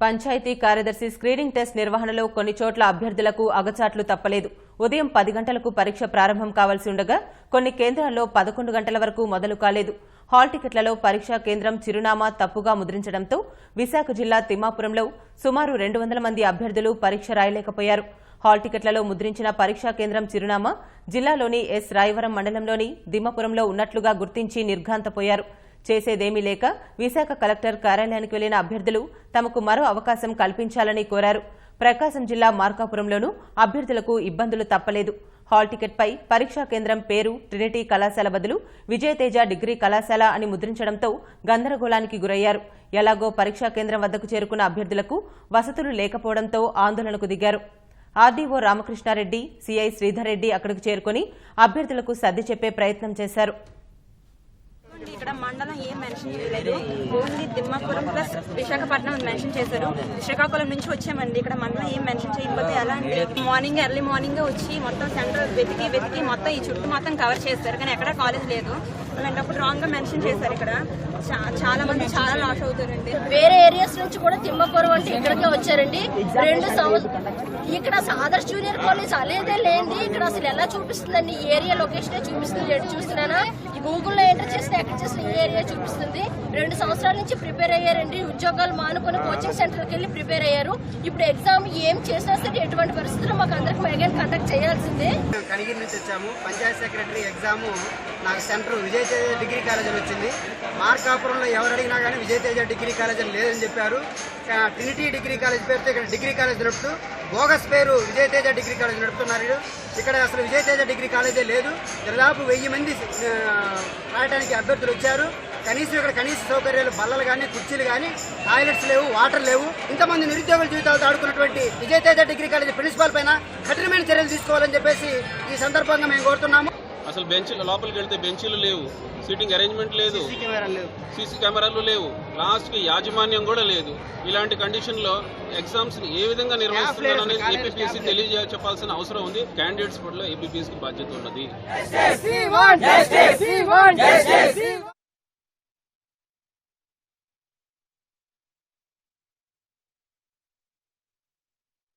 పంచాయతీ కార్యదర్శి screening test నిర్వహణలో కొన్ని చోట్ల అభ్యర్థులకు అగచాట్లు తప్పలేదు. ఉదయం 10 గంటలకు పరీక్ష ప్రారంభం కావాల్సి ఉండగా కొన్ని కేంద్రాల్లో 11 గంటల వరకు మొదలు కాలేదు. హాల్ టికెట్లలో పరీక్షా కేంద్రం చిరునామా తప్పుగా ముద్రించడంతో విశాఖ జిల్లా తిమ్మాపురంలో సుమారు 200 మంది అభ్యర్థులు పరీక్ష రాయలేకపోయారు. హాల్ టికెట్లలో ముద్రించిన పరీక్షా కేంద్రం చిరునామా జిల్లాలోని ఎస్ రాయవరం మండలంలోని దిమ్మపురంలో ఉన్నట్లుగా గుర్తించి నిర్ఘాంతపోయారు. చేసేదేమీ లేక విశాఖ కలెక్టర్ కార్యాలయానికి వెళ్లిన అభ్యర్థులు తమకు మరో అవకాశం కల్పించాలని కోరారు. ప్రకాశం జిల్లా మార్కాపురంలోనూ అభ్యర్థులకు ఇబ్బందులు తప్పలేదు. హాల్ టికెట్పై పరీక్షా కేంద్రం పేరు ట్రినిటీ కళాశాల బదులు విజయతేజ డిగ్రీ కళాశాల అని ముద్రించడంతో గందరగోళానికి గురయ్యారు. ఎలాగో పరీక్షా కేంద్రం వద్దకు చేరుకున్న అభ్యర్థులకు వసతులు లేకపోవడంతో ఆందోళనకు దిగారు. ఆర్డీఓ రామకృష్ణారెడ్డి, సీఐ శ్రీధర్ రెడ్డి అక్కడికి చేరుకుని అభ్యర్థులకు సర్ది చెప్పే ప్రయత్నం చేశారు. ఇక్కడ మండలం ఏం మెన్షన్ చేయలేదు, only Thimmapuram plus Visakhapatnam mention చేశారు. శ్రీకాకుళం నుంచి వచ్చామండి, ఇక్కడ మండలం ఏం మెన్షన్ చేయకపోతే ఎలా అంటే ఎర్లీ మార్నింగ్ వచ్చి మొత్తం సెంటర్ వెతికి మొత్తం ఈ చుట్టూ మొత్తం కవర్ చేస్తారు, కానీ ఎక్కడ కాలేజ్ లేదు. అలాంటప్పుడు రాంగ్ గా మెన్షన్ చేశారు. ఇక్కడ చాలా మంది చాలా లాస్ అవుతారండి. వేరే ఏరియాస్ నుంచి కూడా తిమ్మపురం అంటే ఇక్కడికే వచ్చారండి. 2 సంవత్సరాలు ఇక్కడ ఆదర్శ్ జూనియర్ కాలేజ్ అలాగే లేండి. ఇక్కడ అసలు ఎలా చూపిస్తుందండి, ఈ ఏరియా లొకేషన్ చూపిస్తుంది. చూస్తున్నానా ఈ గూగుల్లో ఎంటర్ చేస్తే ఎక్కడ చేసిన ఈ ఏరియా చూపిస్తుంది. 2 సంవత్సరాల నుంచి ప్రిపేర్ అయ్యారండి. ఉద్యోగాలు మానుకొని కోచింగ్ సెంటర్కి వెళ్ళి ప్రిపేర్ అయ్యారు. ఇప్పుడు ఎగ్జామ్ ఏం చేసినా సరే ఎటువంటి పరిస్థితుల్లో మాకు అందరికి మెగాన్ కండక్ట్ చేయాల్సిందే. కనిగిరి నుంచి వచ్చాము. పంచాయత్ సెక్రటరీ ఎగ్జామ్ నాకు సెంటర్ విజయతేజ డిగ్రీ కాలేజీలో వచ్చింది. మార్కాపురంలో ఎవరు అడిగినా కానీ విజయతేజ డిగ్రీ కాలేజీ లేదని చెప్పారు. ట్రినిటీ డిగ్రీ కాలేజ్ పేరుతో ఇక్కడ డిగ్రీ కాలేజ్ నడుపుతూ బోగస్ పేరు విజయతేజ డిగ్రీ కాలేజ్ నడుపుతున్నారు. ఇక్కడ అసలు విజయతేజ డిగ్రీ కాలేజే లేదు. దాదాపు 1000 మంది రాయడానికి అభ్యర్థులు వచ్చారు. కనీసం ఇక్కడ కనీస సౌకర్యాలు బల్లలు కానీ కుర్చీలు కానీ టాయిలెట్స్ లేవు, వాటర్ లేవు. ఇంతమంది నిరుద్యోగుల జీవితాలతో ఆడుకున్నటువంటి విజయతేజ డిగ్రీ కాలేజ్ ప్రిన్సిపాల్ పైన కఠినమైన చర్యలు తీసుకోవాలని చెప్పేసి ఈ సందర్భంగా మేము కోరుతున్నాము. అసలు బెంచీలు లోపలికి వెళ్తే బెంచీలు లేవు, సీటింగ్ అరేంజ్మెంట్ లేదు, సీసీ కెమెరాలు లేవు, లాస్ట్కి యాజమాన్యం కూడా లేదు. ఇలాంటి కండిషన్లో ఎగ్జామ్స్ ఏ విధంగా నిర్వహిస్తున్నారనేది ఏపీపీఎస్సీ తెలియజెప్పాల్సిన అవసరం ఉంది. క్యాండిడేట్స్ పట్ల ఏపీపీఎస్సీ బాధ్యత ఉన్నది.